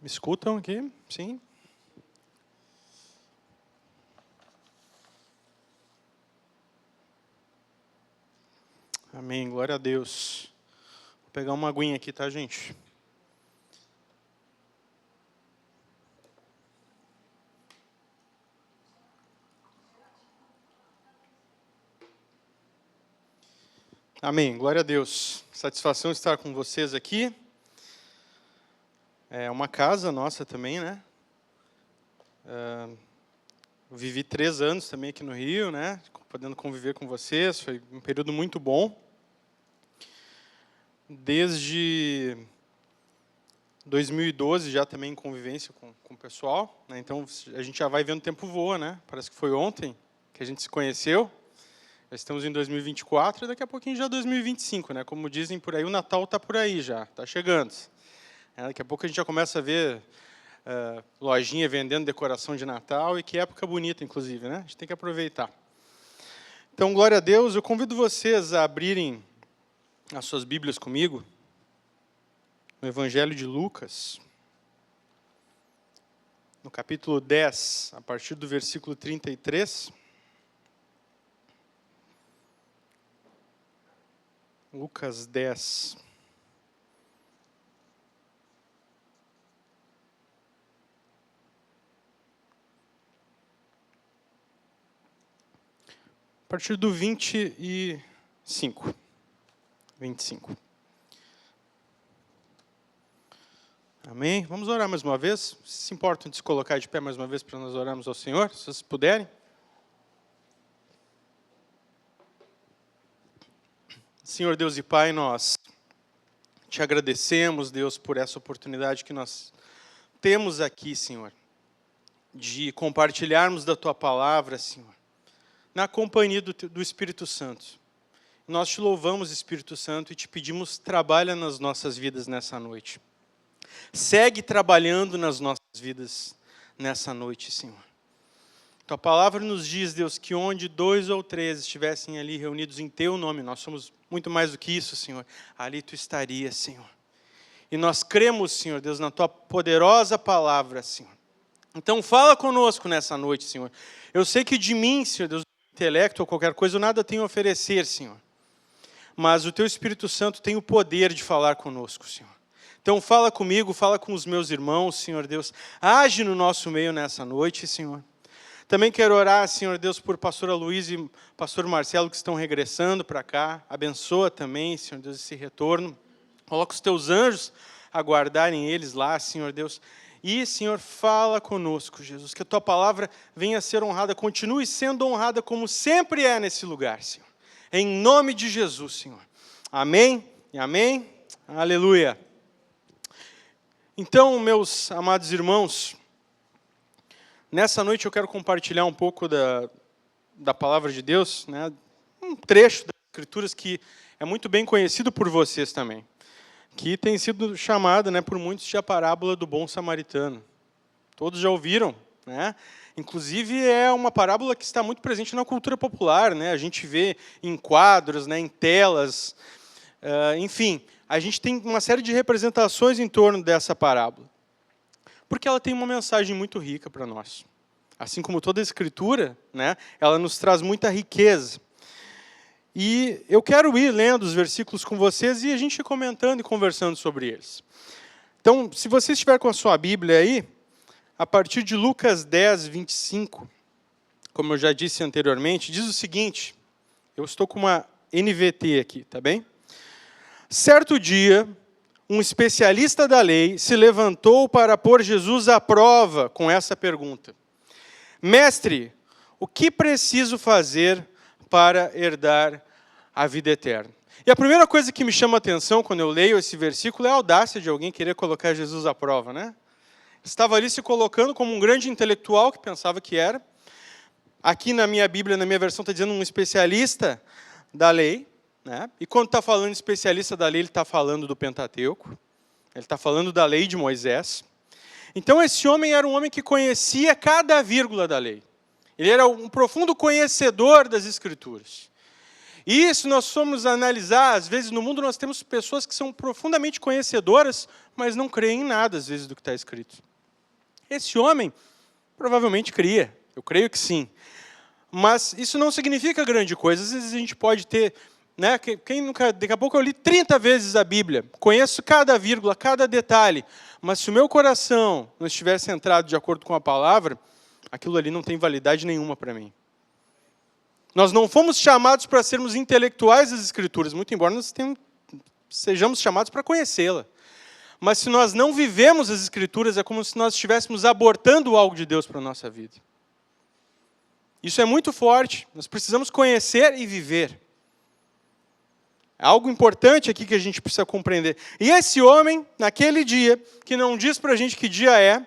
Me escutam aqui? Sim? Amém, glória a Deus. Vou pegar uma aguinha aqui, tá, gente? Amém, glória a Deus. Satisfação estar com vocês aqui. É uma casa nossa também, né? Vivi 3 anos também aqui no Rio, né? Podendo conviver com vocês, foi um período muito bom. Desde 2012 já também em convivência com o pessoal, né? Então a gente já vai vendo o tempo voa, né? Parece que foi ontem que a gente se conheceu. Já estamos em 2024 e daqui a pouquinho já 2025, né? Como dizem por aí, o Natal está por aí já, está chegando. Daqui a pouco a gente já começa a ver lojinha vendendo decoração de Natal, e que época bonita, inclusive, né? A gente tem que aproveitar. Então, glória a Deus, eu convido vocês a abrirem as suas Bíblias comigo, no Evangelho de Lucas, no capítulo 10, a partir do versículo 33. Lucas 10. A partir do 25. 25. Amém? Vamos orar mais uma vez. Se importam de se colocar de pé mais uma vez para nós orarmos ao Senhor, se vocês puderem. Senhor Deus e Pai, nós te agradecemos, Deus, por essa oportunidade que nós temos aqui, Senhor, de compartilharmos da Tua palavra, Senhor, na companhia do Espírito Santo. Nós te louvamos, Espírito Santo, e te pedimos, trabalha nas nossas vidas nessa noite. Segue trabalhando nas nossas vidas nessa noite, Senhor. Tua palavra nos diz, Deus, que onde 2 ou 3 estivessem ali reunidos em Teu nome, nós somos muito mais do que isso, Senhor, ali Tu estarias, Senhor. E nós cremos, Senhor Deus, na Tua poderosa palavra, Senhor. Então fala conosco nessa noite, Senhor. Eu sei que de mim, Senhor Deus, intelecto ou qualquer coisa, eu nada tenho a oferecer, Senhor. Mas o Teu Espírito Santo tem o poder de falar conosco, Senhor. Então fala comigo, fala com os meus irmãos, Senhor Deus. Age no nosso meio nessa noite, Senhor. Também quero orar, Senhor Deus, por pastora Luiz e pastor Marcelo, que estão regressando para cá. Abençoa também, Senhor Deus, esse retorno. Coloca os Teus anjos a guardarem eles lá, Senhor Deus. E, Senhor, fala conosco, Jesus, que a Tua palavra venha a ser honrada, continue sendo honrada como sempre é nesse lugar, Senhor. Em nome de Jesus, Senhor. Amém e amém. Aleluia. Então, meus amados irmãos, nessa noite eu quero compartilhar um pouco da palavra de Deus, né? Um trecho das Escrituras que é muito bem conhecido por vocês também, que tem sido chamada, né, por muitos de a parábola do bom samaritano. Todos já ouviram, né? Inclusive é uma parábola que está muito presente na cultura popular, né? A gente vê em quadros, né, em telas, enfim, a gente tem uma série de representações em torno dessa parábola, porque ela tem uma mensagem muito rica para nós. Assim como toda a Escritura, né, ela nos traz muita riqueza. E eu quero ir lendo os versículos com vocês e a gente ir comentando e conversando sobre eles. Então, se você estiver com a sua Bíblia aí, a partir de Lucas 10, 25, como eu já disse anteriormente, diz o seguinte, eu estou com uma NVT aqui, tá bem? Certo dia, um especialista da lei se levantou para pôr Jesus à prova com essa pergunta. Mestre, o que preciso fazer para herdar a vida eterna? E a primeira coisa que me chama a atenção quando eu leio esse versículo é a audácia de alguém querer colocar Jesus à prova, né? Estava ali se colocando como um grande intelectual que pensava que era. Aqui na minha Bíblia, na minha versão, está dizendo um especialista da lei, né? E quando está falando especialista da lei, ele está falando do Pentateuco, ele está falando da lei de Moisés. Então esse homem era um homem que conhecia cada vírgula da lei. Ele era um profundo conhecedor das Escrituras. E se nós formos analisar, às vezes no mundo nós temos pessoas que são profundamente conhecedoras, mas não creem em nada, às vezes, do que está escrito. Esse homem provavelmente cria, eu creio que sim. Mas isso não significa grande coisa. Às vezes a gente pode ter, né, quem nunca, daqui a pouco eu li 30 vezes a Bíblia, conheço cada vírgula, cada detalhe, mas se o meu coração não estiver centrado de acordo com a palavra, aquilo ali não tem validade nenhuma para mim. Nós não fomos chamados para sermos intelectuais das Escrituras, muito embora nós sejamos chamados para conhecê-la. Mas se nós não vivemos as Escrituras, é como se nós estivéssemos abortando algo de Deus para a nossa vida. Isso é muito forte. Nós precisamos conhecer e viver. É algo importante aqui que a gente precisa compreender. E esse homem, naquele dia, que não diz para a gente que dia é,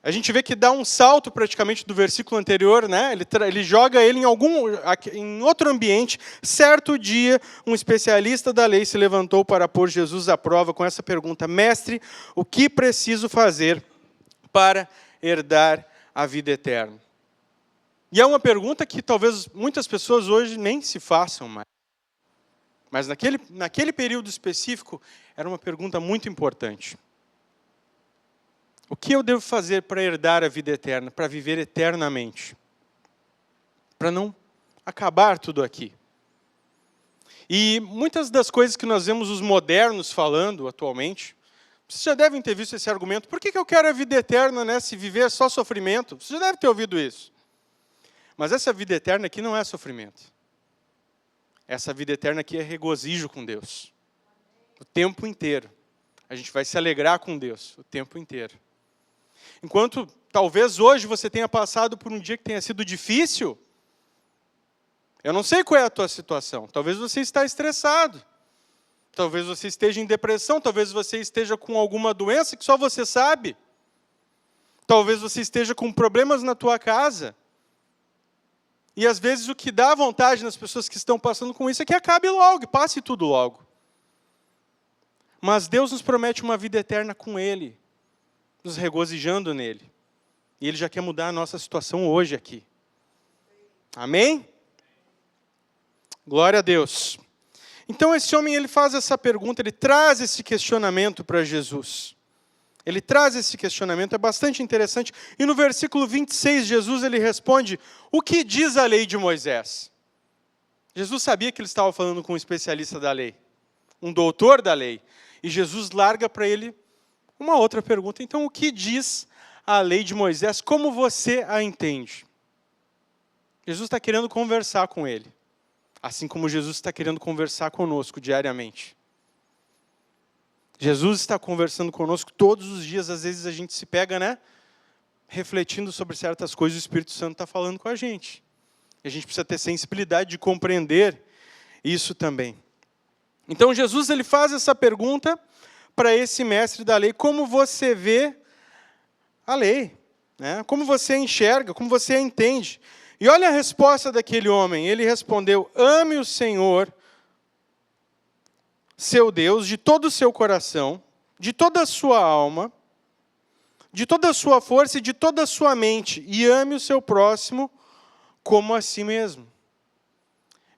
a gente vê que dá um salto praticamente do versículo anterior, né? Ele joga ele em outro ambiente. Certo dia, um especialista da lei se levantou para pôr Jesus à prova com essa pergunta: Mestre, o que preciso fazer para herdar a vida eterna? E é uma pergunta que talvez muitas pessoas hoje nem se façam mais. Mas naquele período específico, era uma pergunta muito importante. O que eu devo fazer para herdar a vida eterna, para viver eternamente? Para não acabar tudo aqui. E muitas das coisas que nós vemos os modernos falando atualmente, vocês já devem ter visto esse argumento. Por que eu quero a vida eterna, né, se viver é só sofrimento? Você já deve ter ouvido isso. Mas essa vida eterna aqui não é sofrimento. Essa vida eterna aqui é regozijo com Deus. O tempo inteiro. A gente vai se alegrar com Deus o tempo inteiro. Enquanto talvez hoje você tenha passado por um dia que tenha sido difícil, eu não sei qual é a tua situação. Talvez você está estressado. Talvez você esteja em depressão. Talvez você esteja com alguma doença que só você sabe. Talvez você esteja com problemas na tua casa. E às vezes o que dá vontade nas pessoas que estão passando com isso é que acabe logo, passe tudo logo. Mas Deus nos promete uma vida eterna com Ele, nos regozijando nele. E Ele já quer mudar a nossa situação hoje aqui. Amém? Glória a Deus. Então esse homem, ele faz essa pergunta, ele traz esse questionamento para Jesus. Ele traz esse questionamento, é bastante interessante. E no versículo 26, Jesus ele responde: o que diz a lei de Moisés? Jesus sabia que ele estava falando com um especialista da lei, um doutor da lei. E Jesus larga para ele uma outra pergunta. Então, o que diz a lei de Moisés? Como você a entende? Jesus está querendo conversar com ele, assim como Jesus está querendo conversar conosco diariamente. Jesus está conversando conosco todos os dias. Às vezes a gente se pega, né, refletindo sobre certas coisas, o Espírito Santo está falando com a gente. E a gente precisa ter sensibilidade de compreender isso também. Então Jesus ele faz essa pergunta para esse mestre da lei: como você vê a lei? Né? Como você enxerga, como você a entende? E olha a resposta daquele homem. Ele respondeu: ame o Senhor, seu Deus, de todo o seu coração, de toda a sua alma, de toda a sua força e de toda a sua mente, e ame o seu próximo como a si mesmo.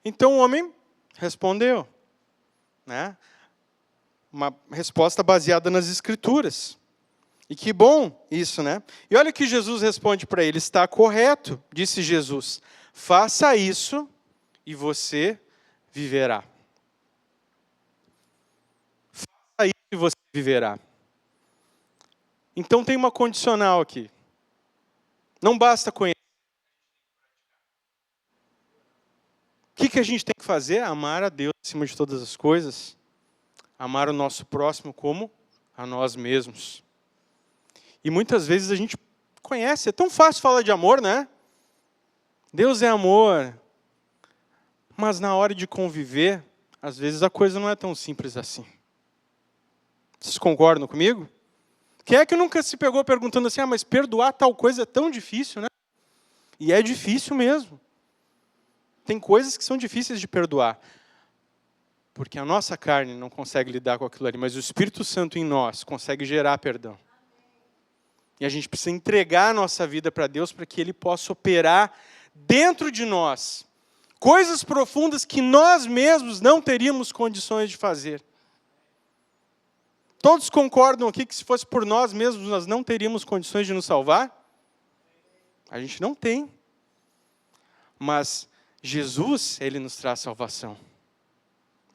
Então o homem respondeu, né? Uma resposta baseada nas Escrituras. E que bom isso, né? E olha o que Jesus responde para ele: está correto, disse Jesus, faça isso e você viverá. Faça isso e você viverá. Então tem uma condicional aqui. Não basta conhecer. O que a gente tem que fazer? Amar a Deus acima de todas as coisas. Amar o nosso próximo como a nós mesmos. E muitas vezes a gente conhece, é tão fácil falar de amor, né? Deus é amor. Mas na hora de conviver, às vezes a coisa não é tão simples assim. Vocês concordam comigo? Quem é que nunca se pegou perguntando assim: mas perdoar tal coisa é tão difícil, né? E é difícil mesmo. Tem coisas que são difíceis de perdoar. Porque a nossa carne não consegue lidar com aquilo ali, mas o Espírito Santo em nós consegue gerar perdão. E a gente precisa entregar a nossa vida para Deus para que Ele possa operar dentro de nós Coisas profundas que nós mesmos não teríamos condições de fazer. Todos concordam aqui que se fosse por nós mesmos, nós não teríamos condições de nos salvar? A gente não tem. Mas Jesus, Ele nos traz salvação.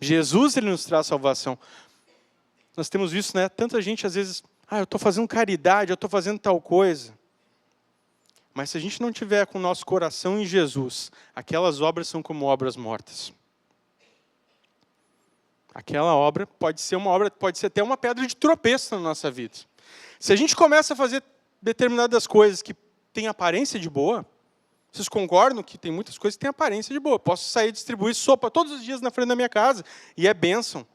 Jesus, Ele nos traz salvação. Nós temos visto, né? Tanta gente, às vezes, eu estou fazendo caridade, eu estou fazendo tal coisa. Mas se a gente não tiver com o nosso coração em Jesus, aquelas obras são como obras mortas. Aquela obra pode ser uma obra, pode ser até uma pedra de tropeço na nossa vida. Se a gente começa a fazer determinadas coisas que têm aparência de boa, vocês concordam que tem muitas coisas que têm aparência de boa? Posso sair e distribuir sopa todos os dias na frente da minha casa, e é bênção.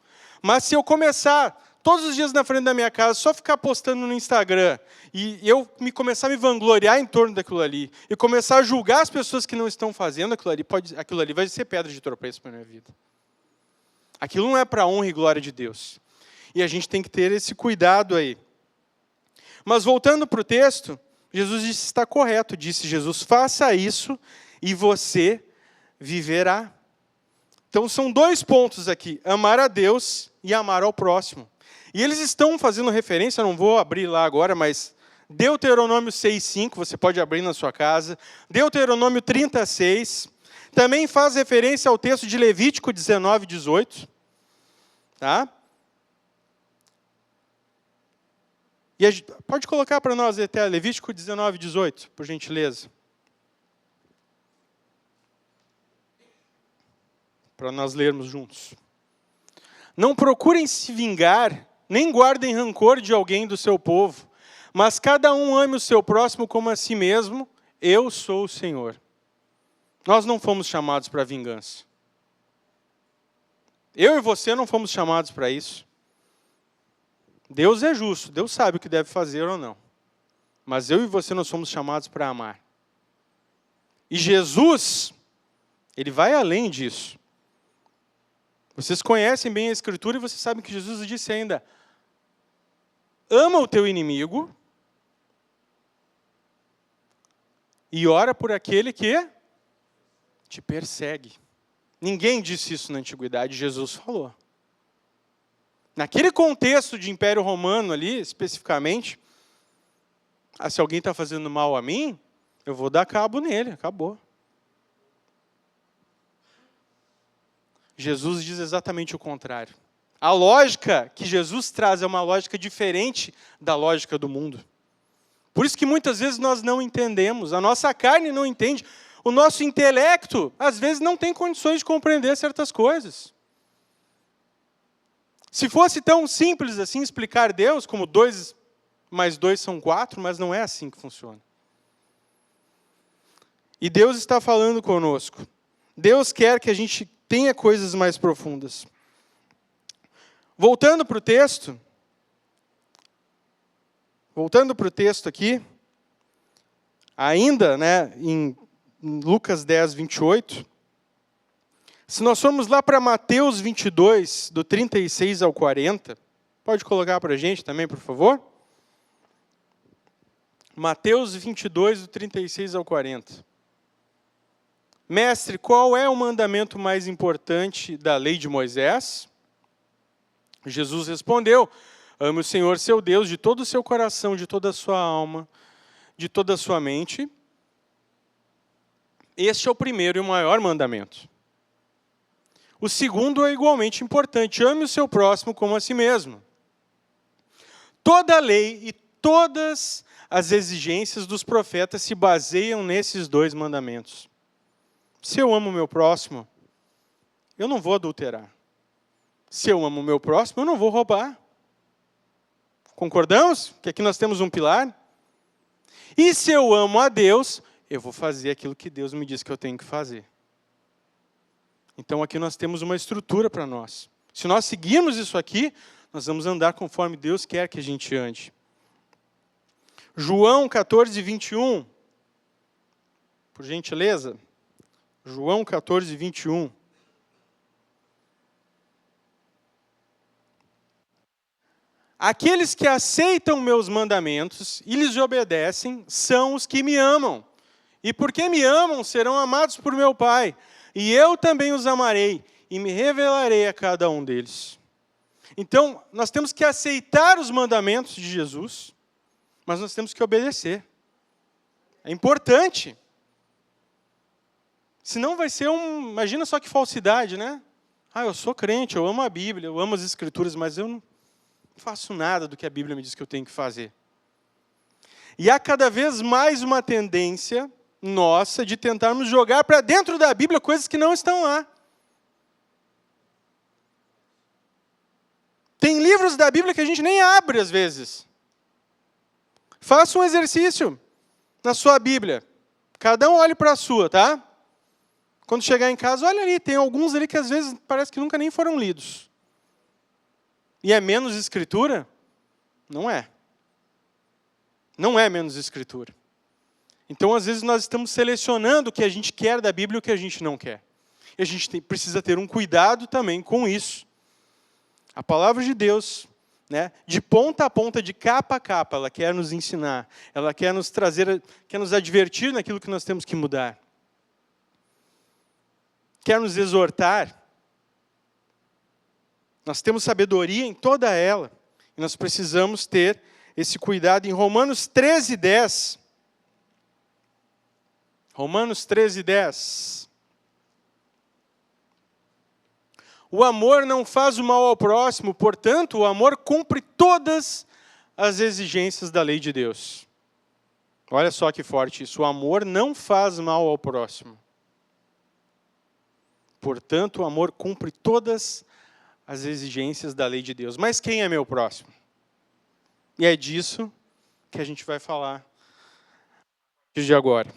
Mas se eu começar todos os dias na frente da minha casa, só ficar postando no Instagram, e eu começar a me vangloriar em torno daquilo ali, e começar a julgar as pessoas que não estão fazendo aquilo ali vai ser pedra de tropeço para a minha vida. Aquilo não é para a honra e glória de Deus. E a gente tem que ter esse cuidado aí. Mas voltando para o texto, Jesus disse, está correto, disse Jesus, faça isso e você viverá. Então são 2 pontos aqui, amar a Deus e amar ao próximo. E eles estão fazendo referência, não vou abrir lá agora, mas Deuteronômio 6:5, você pode abrir na sua casa. Deuteronômio 36, também faz referência ao texto de Levítico 19:18. Tá? E pode colocar para nós até Levítico 19:18, por gentileza. Para nós lermos juntos. Não procurem se vingar, nem guardem rancor de alguém do seu povo, mas cada um ame o seu próximo como a si mesmo, eu sou o Senhor. Nós não fomos chamados para vingança. Eu e você não fomos chamados para isso. Deus é justo, Deus sabe o que deve fazer ou não. Mas eu e você não somos chamados para amar. E Jesus, Ele vai além disso. Vocês conhecem bem a Escritura e vocês sabem que Jesus disse ainda, ama o teu inimigo e ora por aquele que te persegue. Ninguém disse isso na antiguidade, Jesus falou. Naquele contexto de Império Romano ali, especificamente, se alguém está fazendo mal a mim, eu vou dar cabo nele, acabou. Jesus diz exatamente o contrário. A lógica que Jesus traz é uma lógica diferente da lógica do mundo. Por isso que muitas vezes nós não entendemos, a nossa carne não entende, o nosso intelecto, às vezes, não tem condições de compreender certas coisas. Se fosse tão simples assim explicar Deus, como 2 mais 2 são 4, mas não é assim que funciona. E Deus está falando conosco. Deus quer que a gente tenha coisas mais profundas. Voltando para o texto aqui, ainda, né, em Lucas 10:28, se nós formos lá para Mateus 22, do 36 ao 40, pode colocar para a gente também, por favor? Mateus 22, do 36 ao 40. Mestre, qual é o mandamento mais importante da lei de Moisés? Jesus respondeu, ame o Senhor seu Deus de todo o seu coração, de toda a sua alma, de toda a sua mente. Este é o primeiro e o maior mandamento. O segundo é igualmente importante, ame o seu próximo como a si mesmo. Toda a lei e todas as exigências dos profetas se baseiam nesses 2 mandamentos. Se eu amo o meu próximo, eu não vou adulterar. Se eu amo o meu próximo, eu não vou roubar. Concordamos? Que aqui nós temos um pilar? E se eu amo a Deus, eu vou fazer aquilo que Deus me diz que eu tenho que fazer. Então aqui nós temos uma estrutura para nós. Se nós seguirmos isso aqui, nós vamos andar conforme Deus quer que a gente ande. João 14:21. Por gentileza. João 14:21. Aqueles que aceitam meus mandamentos e lhes obedecem são os que me amam. E porque me amam, serão amados por meu Pai. e eu também os amarei, e me revelarei a cada um deles. Então, nós temos que aceitar os mandamentos de Jesus, mas nós temos que obedecer. É importante. Senão vai ser imagina só que falsidade, né? Eu sou crente, eu amo a Bíblia, eu amo as Escrituras, mas eu não faço nada do que a Bíblia me diz que eu tenho que fazer. E há cada vez mais uma tendência nossa de tentarmos jogar para dentro da Bíblia coisas que não estão lá. Tem livros da Bíblia que a gente nem abre às vezes. Faça um exercício na sua Bíblia. Cada um olhe para a sua, tá? Quando chegar em casa, olha ali, tem alguns ali que às vezes parece que nunca nem foram lidos. E é menos escritura? Não é. Não é menos escritura. Então, às vezes, nós estamos selecionando o que a gente quer da Bíblia e o que a gente não quer. E a gente precisa ter um cuidado também com isso. A palavra de Deus, né, de ponta a ponta, de capa a capa, ela quer nos ensinar, ela quer nos trazer, quer nos advertir naquilo que nós temos que mudar. Quer nos exortar. Nós temos sabedoria em toda ela. E nós precisamos ter esse cuidado. Em Romanos 13:10. Romanos 13:10. O amor não faz o mal ao próximo, portanto, o amor cumpre todas as exigências da lei de Deus. Olha só que forte isso. O amor não faz mal ao próximo. Portanto, o amor cumpre todas as exigências da lei de Deus. Mas quem é meu próximo? E é disso que a gente vai falar de agora.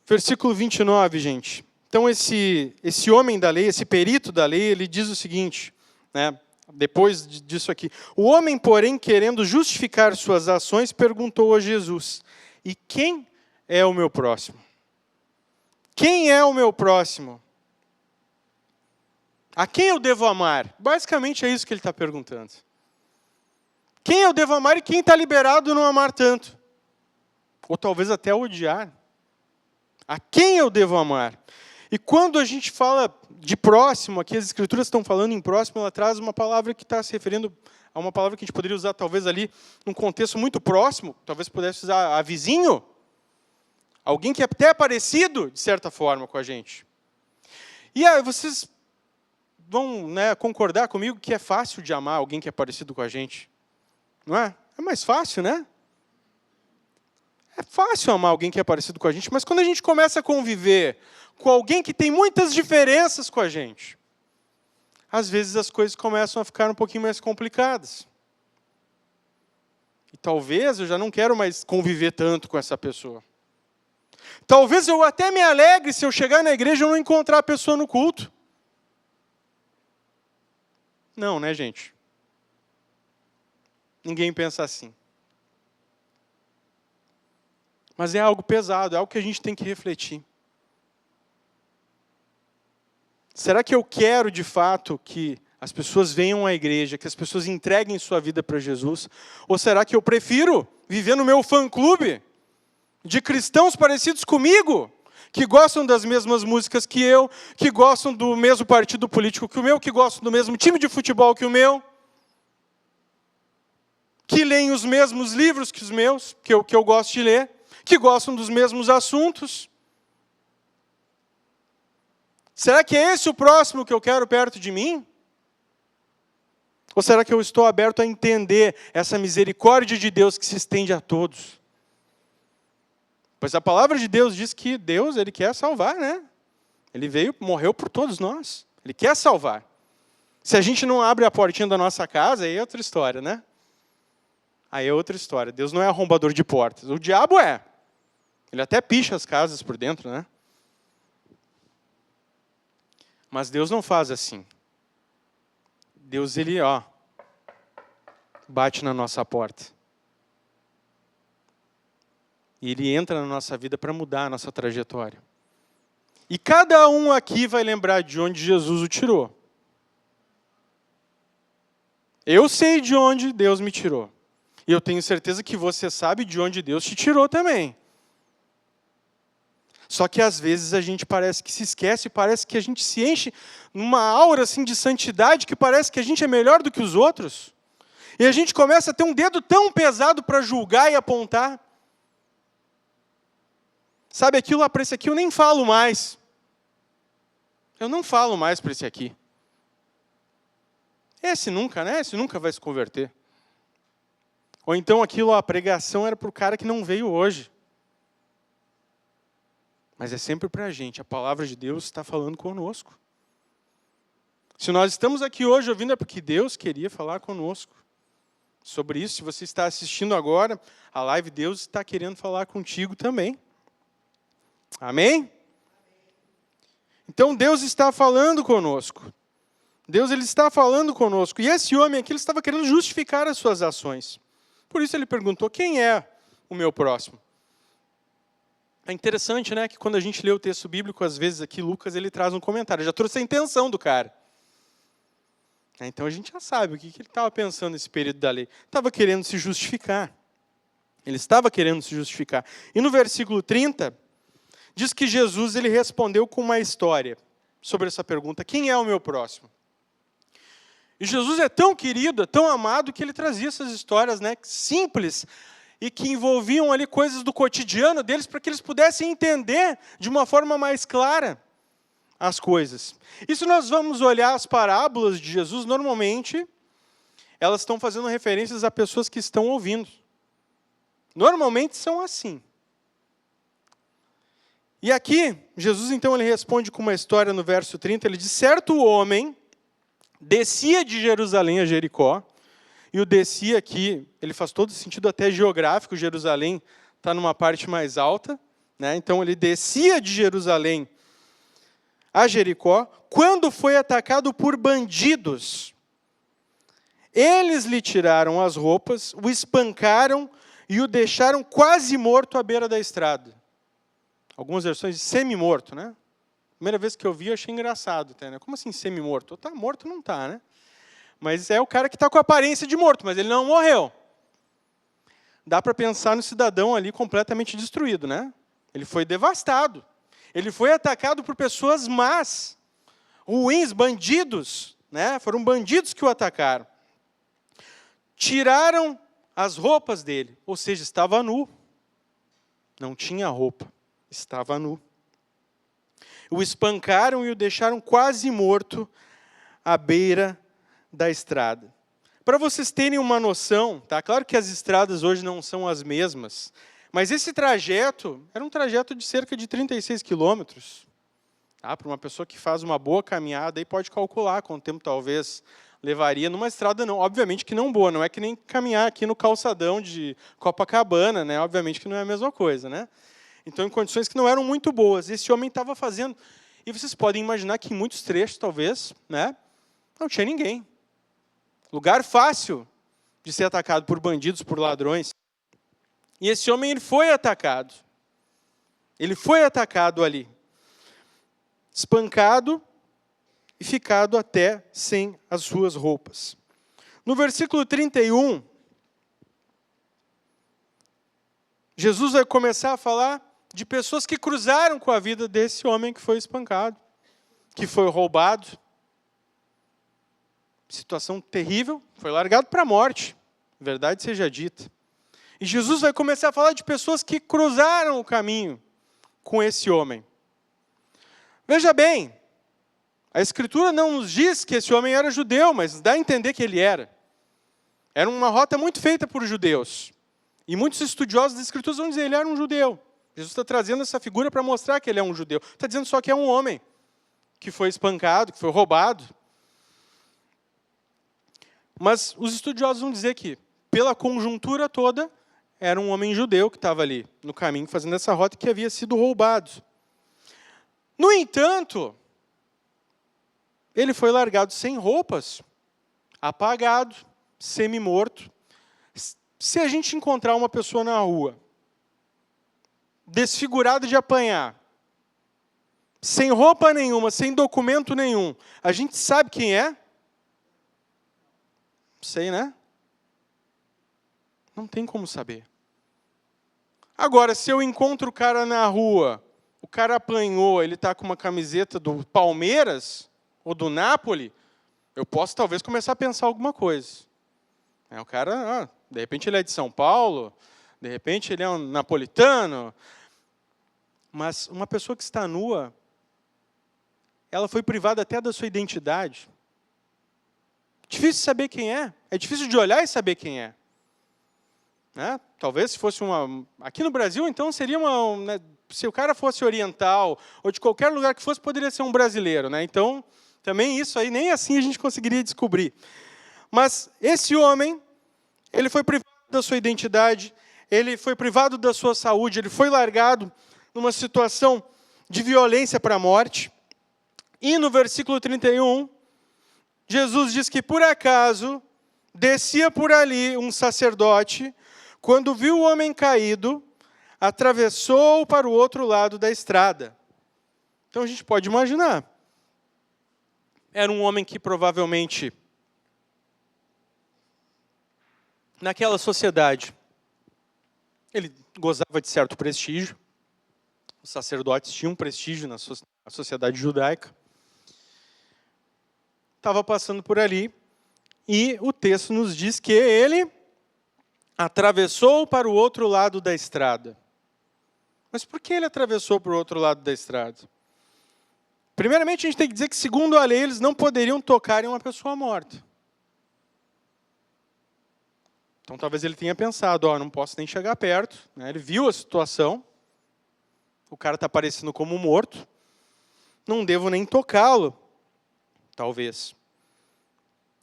Versículo 29, gente. Então, esse homem da lei, esse perito da lei, ele diz o seguinte, né, depois disso aqui. O homem, porém, querendo justificar suas ações, perguntou a Jesus: e quem é o meu próximo? Quem é o meu próximo? A quem eu devo amar? Basicamente é isso que ele está perguntando. Quem eu devo amar e quem está liberado não amar tanto? Ou talvez até odiar. A quem eu devo amar? E quando a gente fala de próximo, aqui as Escrituras estão falando em próximo, ela traz uma palavra que está se referindo a uma palavra que a gente poderia usar talvez ali num contexto muito próximo, talvez pudesse usar a vizinho, alguém que é até parecido, de certa forma, com a gente. E aí vocês vão, né, concordar comigo que é fácil de amar alguém que é parecido com a gente. Não é? É mais fácil, né? É fácil amar alguém que é parecido com a gente, mas quando a gente começa a conviver com alguém que tem muitas diferenças com a gente, às vezes as coisas começam a ficar um pouquinho mais complicadas. E talvez eu já não quero mais conviver tanto com essa pessoa. Talvez eu até me alegre se eu chegar na igreja e não encontrar a pessoa no culto. Não, né, gente? Ninguém pensa assim. Mas é algo pesado, é algo que a gente tem que refletir. Será que eu quero, de fato, que as pessoas venham à igreja, que as pessoas entreguem sua vida para Jesus? Ou será que eu prefiro viver no meu fã-clube de cristãos parecidos comigo, que gostam das mesmas músicas que eu, que gostam do mesmo partido político que o meu, que gostam do mesmo time de futebol que o meu, que leem os mesmos livros que os meus, que eu gosto de ler, que gostam dos mesmos assuntos? Será que é esse o próximo que eu quero perto de mim? Ou será que eu estou aberto a entender essa misericórdia de Deus que se estende a todos? Pois a palavra de Deus diz que Deus, Ele quer salvar, né? Ele veio, morreu por todos nós. Ele quer salvar. Se a gente não abre a portinha da nossa casa, aí é outra história, né? Aí é outra história. Deus não é arrombador de portas. O diabo é. Ele até picha as casas por dentro, né? Mas Deus não faz assim. Deus, Ele, bate na nossa porta. E Ele entra na nossa vida para mudar a nossa trajetória. E cada um aqui vai lembrar de onde Jesus o tirou. Eu sei de onde Deus me tirou. E eu tenho certeza que você sabe de onde Deus te tirou também. Só que às vezes a gente parece que se esquece, parece que a gente se enche numa aura assim, de santidade que parece que a gente é melhor do que os outros. E a gente começa a ter um dedo tão pesado para julgar e apontar. Sabe, aquilo para esse aqui eu nem falo mais. Eu não falo mais para esse aqui. Esse nunca, né? Esse nunca vai se converter. Ou então aquilo, a pregação era para o cara que não veio hoje. Mas é sempre para a gente. A palavra de Deus está falando conosco. Se nós estamos aqui hoje ouvindo é porque Deus queria falar conosco. Sobre isso, se você está assistindo agora a live, Deus está querendo falar contigo também. Amém? Então Deus está falando conosco. Deus ele está falando conosco. E esse homem aqui ele estava querendo justificar as suas ações. Por isso ele perguntou, quem é o meu próximo? É interessante, né, que quando a gente lê o texto bíblico, às vezes aqui Lucas ele traz um comentário. Já trouxe a intenção do cara. Então a gente já sabe o que ele estava pensando nesse período da lei. Estava querendo se justificar. Ele estava querendo se justificar. E no versículo 30, diz que Jesus ele respondeu com uma história sobre essa pergunta. Quem é o meu próximo? E Jesus é tão querido, é tão amado, que ele trazia essas histórias, né, simples e que envolviam ali coisas do cotidiano deles para que eles pudessem entender de uma forma mais clara as coisas. E se nós vamos olhar as parábolas de Jesus, normalmente elas estão fazendo referências a pessoas que estão ouvindo. Normalmente são assim. E aqui, Jesus então ele responde com uma história no verso 30, ele diz, certo homem descia de Jerusalém a Jericó, e o descia aqui, ele faz todo sentido até geográfico, Jerusalém está numa parte mais alta, né? Então ele descia de Jerusalém a Jericó, quando foi atacado por bandidos. Eles lhe tiraram as roupas, o espancaram e o deixaram quase morto à beira da estrada. Algumas versões de semi-morto, né? Primeira vez que eu vi, eu achei engraçado. Até, né? Como assim semi-morto? Está morto, não está, né? Mas é o cara que está com a aparência de morto, mas ele não morreu. Dá para pensar no cidadão ali completamente destruído, né? Ele foi devastado. Ele foi atacado por pessoas más, ruins, bandidos, né? Foram bandidos que o atacaram. Tiraram as roupas dele, ou seja, estava nu. Não tinha roupa, estava nu. O espancaram e o deixaram quase morto à beira da estrada. Para vocês terem uma noção, tá? Claro que as estradas hoje não são as mesmas, mas esse trajeto era um trajeto de cerca de 36 quilômetros. Tá? Para uma pessoa que faz uma boa caminhada, aí pode calcular quanto tempo talvez levaria numa estrada, não, obviamente que não boa, não é que nem caminhar aqui no calçadão de Copacabana, né? Obviamente que não é a mesma coisa, né? Então, em condições que não eram muito boas. Esse homem estava fazendo. E vocês podem imaginar que em muitos trechos, talvez, né, não tinha ninguém. Lugar fácil de ser atacado por bandidos, por ladrões. E esse homem ele foi atacado. Ele foi atacado ali. Espancado e ficado até sem as suas roupas. No versículo 31, Jesus vai começar a falar de pessoas que cruzaram com a vida desse homem que foi espancado, que foi roubado. Situação terrível, foi largado para a morte, verdade seja dita. E Jesus vai começar a falar de pessoas que cruzaram o caminho com esse homem. Veja bem, a Escritura não nos diz que esse homem era judeu, mas dá a entender que ele era. Era uma rota muito feita por judeus. E muitos estudiosos das Escrituras vão dizer que ele era um judeu. Jesus está trazendo essa figura para mostrar que ele é um judeu. Está dizendo só que é um homem que foi espancado, que foi roubado. Mas os estudiosos vão dizer que, pela conjuntura toda, era um homem judeu que estava ali no caminho, fazendo essa rota e que havia sido roubado. No entanto, ele foi largado sem roupas, apagado, semi-morto. Se a gente encontrar uma pessoa na rua, desfigurada de apanhar, sem roupa nenhuma, sem documento nenhum, a gente sabe quem é? Sei, né? Não tem como saber. Agora, se eu encontro o cara na rua o cara apanhou, ele está com uma camiseta do Palmeiras ou do Napoli, eu posso talvez começar a pensar alguma coisa. O cara, de repente ele é de São Paulo, de repente ele é um napolitano, mas uma pessoa que está nua, ela foi privada até da sua identidade. Difícil saber quem é difícil de olhar e saber quem é. Né? Talvez se fosse aqui no Brasil, então seria né, se o cara fosse oriental, ou de qualquer lugar que fosse, poderia ser um brasileiro. Né? Então, também isso aí, nem assim a gente conseguiria descobrir. Mas esse homem, ele foi privado da sua identidade, ele foi privado da sua saúde, ele foi largado numa situação de violência para a morte. E no versículo 31, Jesus diz que, por acaso, descia por ali um sacerdote, quando viu o homem caído, atravessou para o outro lado da estrada. Então a gente pode imaginar. Era um homem que provavelmente, naquela sociedade, ele gozava de certo prestígio. Os sacerdotes tinham prestígio na sociedade judaica. Estava passando por ali e o texto nos diz que ele atravessou para o outro lado da estrada. Mas por que ele atravessou para o outro lado da estrada? Primeiramente, a gente tem que dizer que, segundo a lei, eles não poderiam tocar em uma pessoa morta. Então, talvez ele tenha pensado, não posso nem chegar perto. Né? Ele viu a situação. O cara está parecendo como morto. Não devo nem tocá-lo, talvez.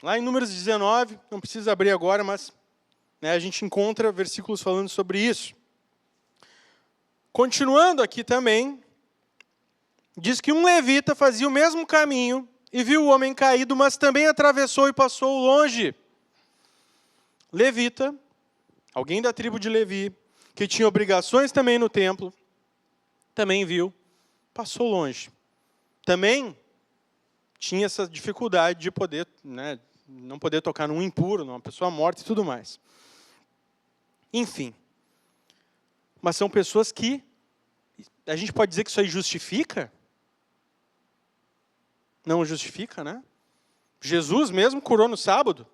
Lá em Números 19, não precisa abrir agora, mas a gente encontra versículos falando sobre isso. Continuando aqui também, diz que um levita fazia o mesmo caminho e viu o homem caído, mas também atravessou e passou longe. Levita, alguém da tribo de Levi, que tinha obrigações também no templo, também viu, passou longe. Também tinha essa dificuldade de poder, não poder tocar num impuro, numa pessoa morta e tudo mais. Enfim. Mas são pessoas que, a gente pode dizer que isso aí justifica? Não justifica, né? Jesus mesmo curou no sábado.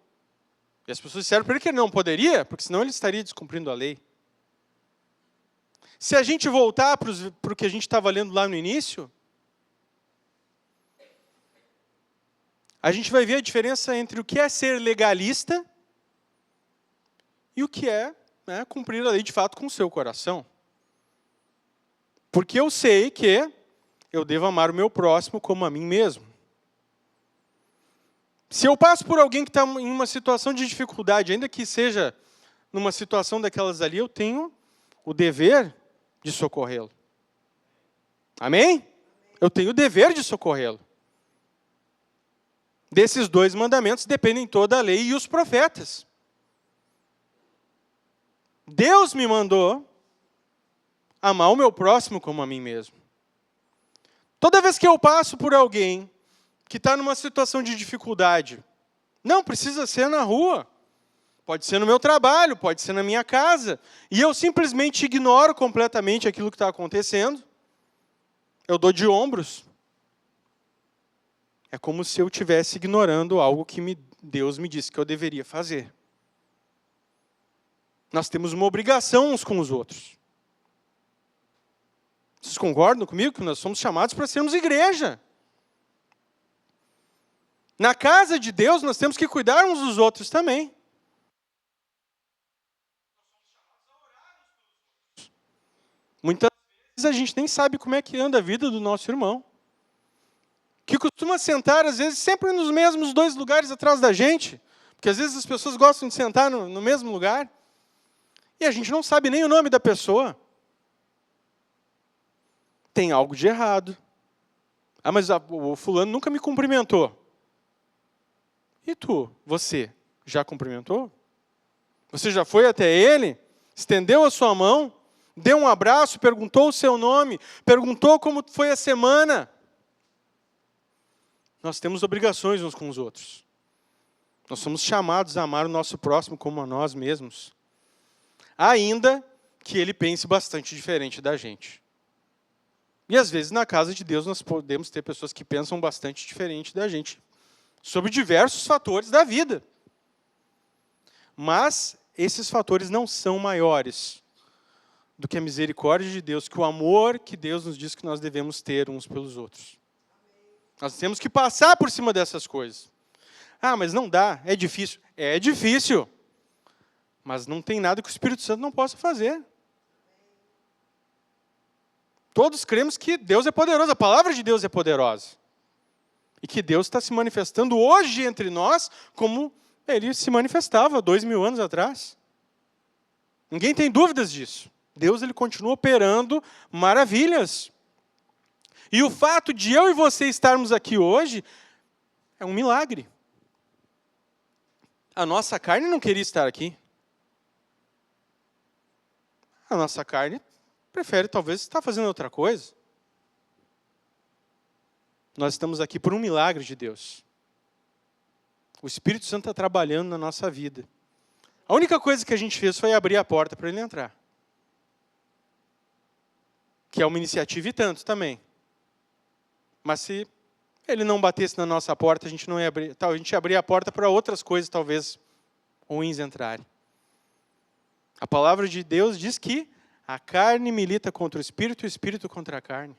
E as pessoas disseram para ele que ele não poderia, porque senão ele estaria descumprindo a lei. Se a gente voltar para o que a gente estava lendo lá no início, a gente vai ver a diferença entre o que é ser legalista e o que é cumprir a lei de fato com o seu coração. Porque eu sei que eu devo amar o meu próximo como a mim mesmo. Se eu passo por alguém que está em uma situação de dificuldade, ainda que seja numa situação daquelas ali, eu tenho o dever de socorrê-lo. Amém? Eu tenho o dever de socorrê-lo. Desses dois mandamentos dependem toda a lei e os profetas. Deus me mandou amar o meu próximo como a mim mesmo. Toda vez que eu passo por alguém que está numa situação de dificuldade, não precisa ser na rua, pode ser no meu trabalho, pode ser na minha casa, e eu simplesmente ignoro completamente aquilo que está acontecendo, eu dou de ombros. É como se eu estivesse ignorando algo que Deus me disse que eu deveria fazer. Nós temos uma obrigação uns com os outros. Vocês concordam comigo que nós somos chamados para sermos igreja? Na casa de Deus, nós temos que cuidar uns dos outros também. Muitas vezes a gente nem sabe como é que anda a vida do nosso irmão, que costuma sentar, às vezes, sempre nos mesmos dois lugares atrás da gente, porque às vezes as pessoas gostam de sentar no mesmo lugar, e a gente não sabe nem o nome da pessoa. Tem algo de errado. Mas o fulano nunca me cumprimentou. E tu, você, já cumprimentou? Você já foi até ele? Estendeu a sua mão? Deu um abraço? Perguntou o seu nome? Perguntou como foi a semana? Nós temos obrigações uns com os outros. Nós somos chamados a amar o nosso próximo como a nós mesmos. Ainda que ele pense bastante diferente da gente. E às vezes na casa de Deus nós podemos ter pessoas que pensam bastante diferente da gente sobre diversos fatores da vida. Mas esses fatores não são maiores do que a misericórdia de Deus, que o amor que Deus nos diz que nós devemos ter uns pelos outros. Nós temos que passar por cima dessas coisas. Ah, mas não dá, é difícil. É difícil. Mas não tem nada que o Espírito Santo não possa fazer. Todos cremos que Deus é poderoso, a palavra de Deus é poderosa. E que Deus está se manifestando hoje entre nós como Ele se manifestava 2000 anos atrás. Ninguém tem dúvidas disso. Deus ele continua operando maravilhas. E o fato de eu e você estarmos aqui hoje é um milagre. A nossa carne não queria estar aqui. A nossa carne prefere talvez estar fazendo outra coisa. Nós estamos aqui por um milagre de Deus. O Espírito Santo está trabalhando na nossa vida. A única coisa que a gente fez foi abrir a porta para ele entrar. Que é uma iniciativa e tanto também. Mas se ele não batesse na nossa porta, a gente não ia abrir, a gente ia abrir a porta para outras coisas talvez ruins entrarem. A palavra de Deus diz que a carne milita contra o Espírito e o Espírito contra a carne.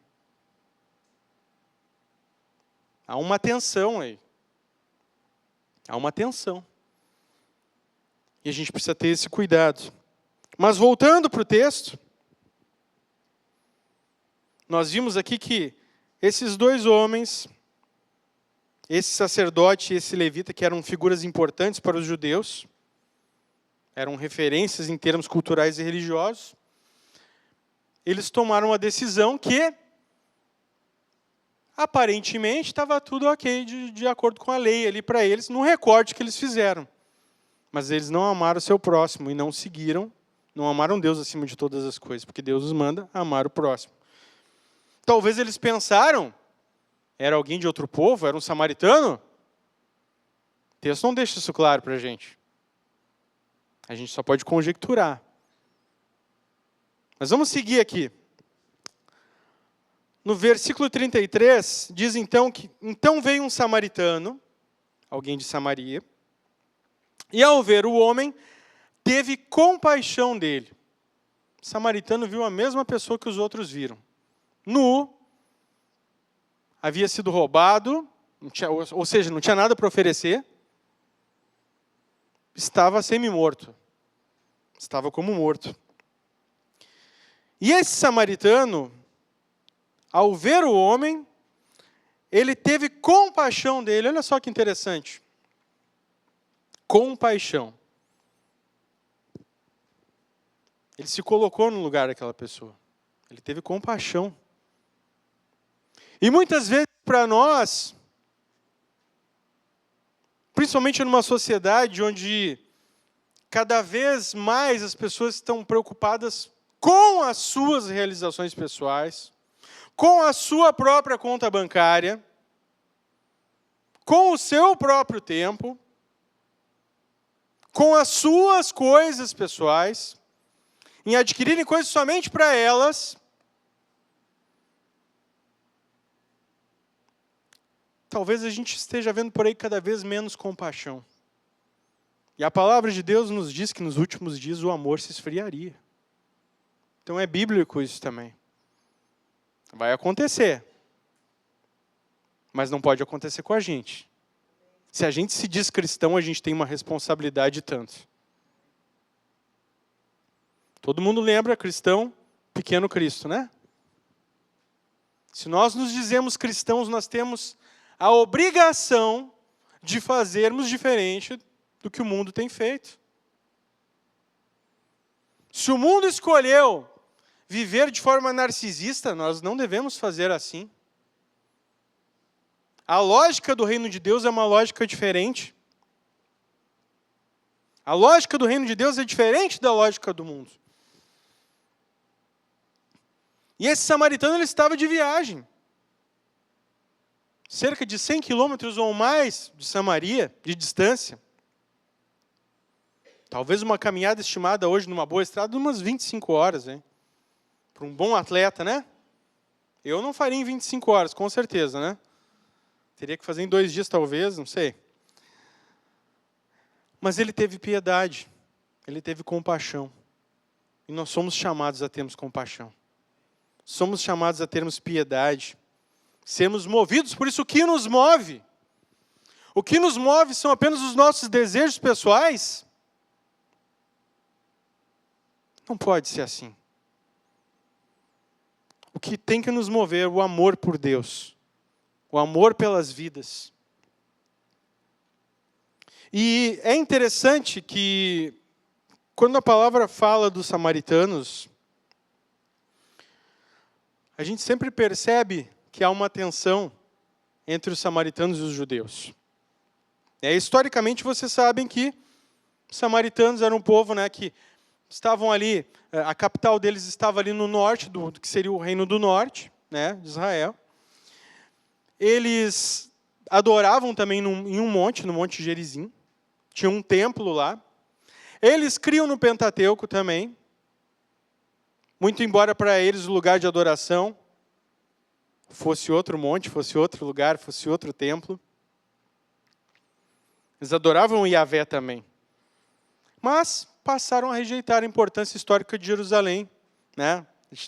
Há uma tensão aí. Há uma tensão. E a gente precisa ter esse cuidado. Mas voltando para o texto, nós vimos aqui que esses dois homens, esse sacerdote e esse levita, que eram figuras importantes para os judeus, eram referências em termos culturais e religiosos, eles tomaram uma decisão que, aparentemente, estava tudo ok, de acordo com a lei ali para eles, no recorte que eles fizeram. Mas eles não amaram o seu próximo e não seguiram, não amaram Deus acima de todas as coisas, porque Deus os manda amar o próximo. Talvez eles pensaram, era alguém de outro povo, era um samaritano? O texto não deixa isso claro para a gente. A gente só pode conjecturar. Mas vamos seguir aqui. No versículo 33, diz então que então veio um samaritano, alguém de Samaria, e ao ver o homem, teve compaixão dele. O samaritano viu a mesma pessoa que os outros viram. Nu, havia sido roubado, ou seja, não tinha nada para oferecer, estava semi-morto, estava como morto. E esse samaritano, ao ver o homem, ele teve compaixão dele. Olha só que interessante. Compaixão. Ele se colocou no lugar daquela pessoa. Ele teve compaixão. E muitas vezes para nós, principalmente numa sociedade onde cada vez mais as pessoas estão preocupadas com as suas realizações pessoais, com a sua própria conta bancária, com o seu próprio tempo, com as suas coisas pessoais, em adquirirem coisas somente para elas, talvez a gente esteja vendo por aí cada vez menos compaixão. E a palavra de Deus nos diz que nos últimos dias o amor se esfriaria. Então é bíblico isso também. Vai acontecer. Mas não pode acontecer com a gente. Se a gente se diz cristão, a gente tem uma responsabilidade tanto. Todo mundo lembra cristão, pequeno Cristo, né? Se nós nos dizemos cristãos, nós temos a obrigação de fazermos diferente do que o mundo tem feito. Se o mundo escolheu viver de forma narcisista, nós não devemos fazer assim. A lógica do reino de Deus é uma lógica diferente. A lógica do reino de Deus é diferente da lógica do mundo. E esse samaritano ele estava de viagem. Cerca de 100 quilômetros ou mais de Samaria, de distância. Talvez uma caminhada estimada hoje numa boa estrada de umas 25 horas, hein? Para um bom atleta, né? Eu não faria em 25 horas, com certeza, né? Teria que fazer em 2 dias, talvez, não sei. Mas ele teve piedade, ele teve compaixão. E nós somos chamados a termos compaixão. Somos chamados a termos piedade. Sermos movidos, por isso o que nos move? O que nos move são apenas os nossos desejos pessoais? Não pode ser assim. O que tem que nos mover é o amor por Deus. O amor pelas vidas. E é interessante que, quando a palavra fala dos samaritanos, a gente sempre percebe que há uma tensão entre os samaritanos e os judeus. Historicamente, vocês sabem que os samaritanos eram um povo, né, que estavam ali, a capital deles estava ali no norte, do que seria o Reino do Norte, né, de Israel. Eles adoravam também em um monte, no Monte Gerizim. Tinha um templo lá. Eles criam no Pentateuco também. Muito embora para eles o lugar de adoração fosse outro monte, fosse outro lugar, fosse outro templo. Eles adoravam Yahvé também. Mas passaram a rejeitar a importância histórica de Jerusalém, né?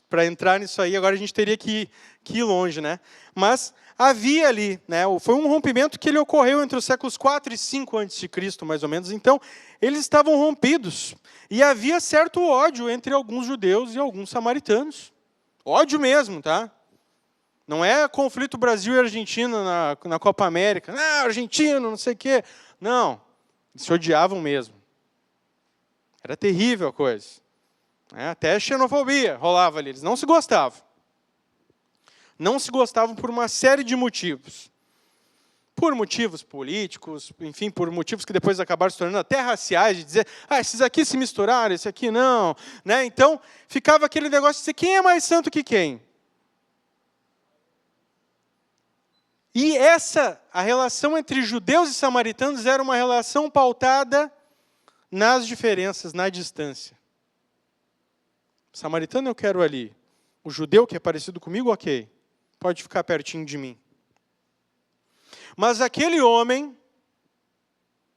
Para entrar nisso aí, agora a gente teria que ir longe, né? Mas havia ali, né? Foi um rompimento que ele ocorreu entre os séculos 4 e 5 a.C., mais ou menos. Então, eles estavam rompidos. E havia certo ódio entre alguns judeus e alguns samaritanos. Ódio mesmo, tá? Não é conflito Brasil e Argentina na Copa América. Ah, argentino, não sei o quê. Não, eles se odiavam mesmo. Era terrível a coisa. Até xenofobia rolava ali. Eles não se gostavam. Não se gostavam por uma série de motivos. Por motivos políticos, enfim, por motivos que depois acabaram se tornando até raciais, de dizer, esses aqui se misturaram, esse aqui não. Né? Então, ficava aquele negócio de dizer, quem é mais santo que quem? E a relação entre judeus e samaritanos era uma relação pautada nas diferenças, na distância. O samaritano eu quero ali. O judeu que é parecido comigo, ok. Pode ficar pertinho de mim. Mas aquele homem,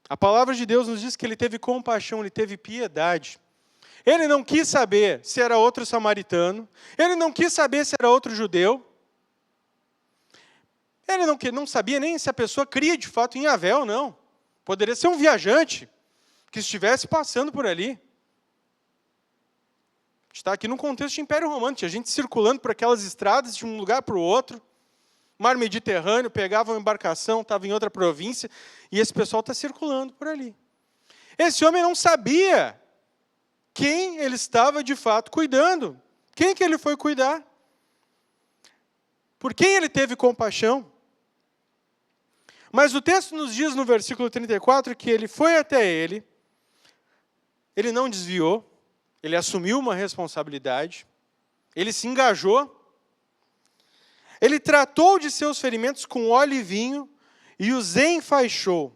a palavra de Deus nos diz que ele teve compaixão, ele teve piedade. Ele não quis saber se era outro samaritano. Ele não quis saber se era outro judeu. Ele não sabia nem se a pessoa cria de fato em Yahvé ou não. Poderia ser um viajante que estivesse passando por ali. Está aqui no contexto de Império Romano, tinha gente circulando por aquelas estradas de um lugar para o outro, mar Mediterrâneo, pegava uma embarcação, estava em outra província, e esse pessoal está circulando por ali. Esse homem não sabia quem ele estava de fato cuidando, quem que ele foi cuidar, por quem ele teve compaixão. Mas o texto nos diz no versículo 34 que ele foi até ele não desviou, ele assumiu uma responsabilidade, ele se engajou, ele tratou de seus ferimentos com óleo e vinho e os enfaixou.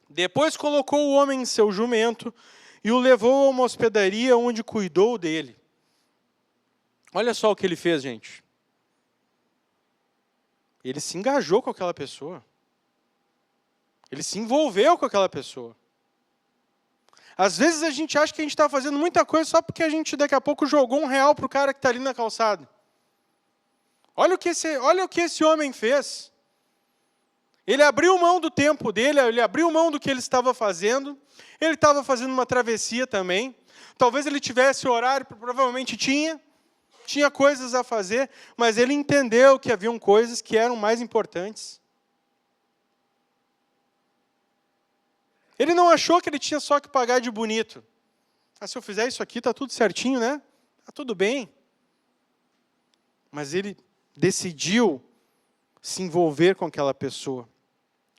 Depois colocou o homem em seu jumento e o levou a uma hospedaria onde cuidou dele. Olha só o que ele fez, gente. Ele se engajou com aquela pessoa. Ele se envolveu com aquela pessoa. Às vezes a gente acha que a gente está fazendo muita coisa só porque a gente daqui a pouco jogou R$1 para o cara que está ali na calçada. Olha o que esse homem fez. Ele abriu mão do tempo dele, ele abriu mão do que ele estava fazendo. Ele estava fazendo uma travessia também. Talvez ele tivesse horário, provavelmente tinha coisas a fazer, mas ele entendeu que haviam coisas que eram mais importantes. Ele não achou que ele tinha só que pagar de bonito. Se eu fizer isso aqui, está tudo certinho, né? Está tudo bem. Mas ele decidiu se envolver com aquela pessoa.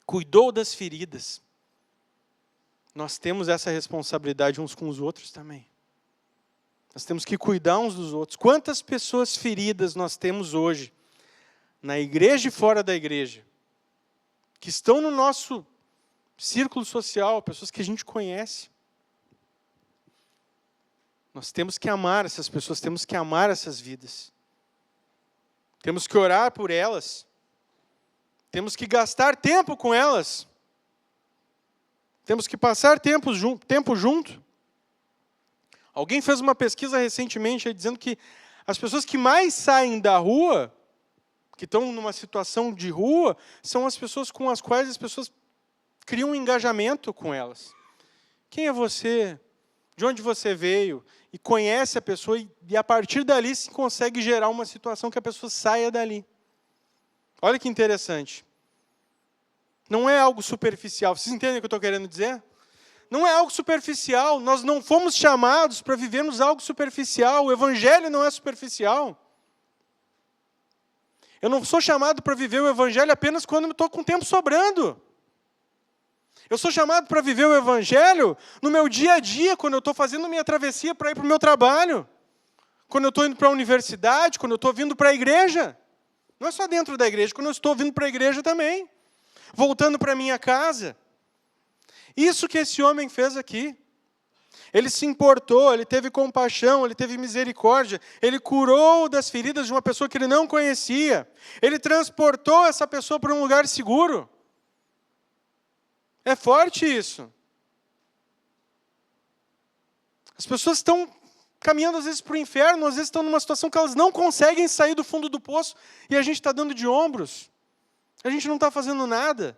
Cuidou das feridas. Nós temos essa responsabilidade uns com os outros também. Nós temos que cuidar uns dos outros. Quantas pessoas feridas nós temos hoje, na igreja e fora da igreja, que estão no nosso círculo social, pessoas que a gente conhece. Nós temos que amar essas pessoas, temos que amar essas vidas. Temos que orar por elas. Temos que gastar tempo com elas. Temos que passar tempo junto. Alguém fez uma pesquisa recentemente aí, dizendo que as pessoas que mais saem da rua, que estão numa situação de rua, são as pessoas com as quais as pessoas criam um engajamento com elas. Quem é você? De onde você veio? E conhece a pessoa e a partir dali se consegue gerar uma situação que a pessoa saia dali. Olha que interessante. Não é algo superficial. Vocês entendem o que eu estou querendo dizer? Não é algo superficial. Nós não fomos chamados para vivermos algo superficial. O Evangelho não é superficial. Eu não sou chamado para viver o Evangelho apenas quando eu estou com tempo sobrando. Eu sou chamado para viver o Evangelho no meu dia a dia, quando eu estou fazendo minha travessia para ir para o meu trabalho. Quando eu estou indo para a universidade, quando eu estou vindo para a igreja. Não é só dentro da igreja, quando eu estou vindo para a igreja também. Voltando para a minha casa. Isso que esse homem fez aqui. Ele se importou, ele teve compaixão, ele teve misericórdia, ele curou das feridas de uma pessoa que ele não conhecia. Ele transportou essa pessoa para um lugar seguro. É forte isso. As pessoas estão caminhando às vezes para o inferno, às vezes estão numa situação que elas não conseguem sair do fundo do poço e a gente está dando de ombros. A gente não está fazendo nada.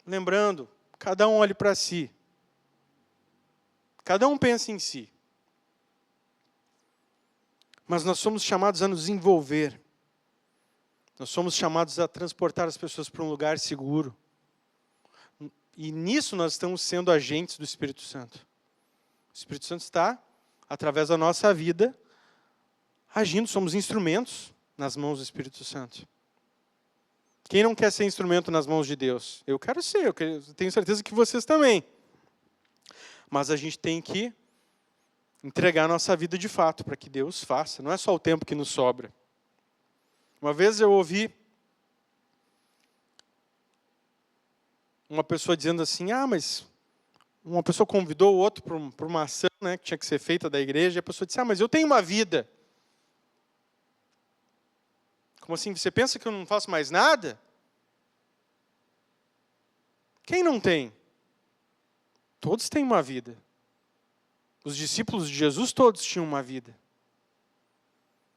Lembrando, cada um olhe para si. Cada um pensa em si. Mas nós somos chamados a nos envolver. Nós somos chamados a transportar as pessoas para um lugar seguro. E nisso nós estamos sendo agentes do Espírito Santo. O Espírito Santo está, através da nossa vida, agindo. Somos instrumentos nas mãos do Espírito Santo. Quem não quer ser instrumento nas mãos de Deus? Eu quero ser, eu tenho certeza que vocês também. Mas a gente tem que entregar a nossa vida de fato, para que Deus faça. Não é só o tempo que nos sobra. Uma vez eu ouvi uma pessoa dizendo assim, mas uma pessoa convidou o outro para uma ação, né, que tinha que ser feita da igreja, e a pessoa disse, mas eu tenho uma vida. Como assim, você pensa que eu não faço mais nada? Quem não tem? Todos têm uma vida. Os discípulos de Jesus todos tinham uma vida.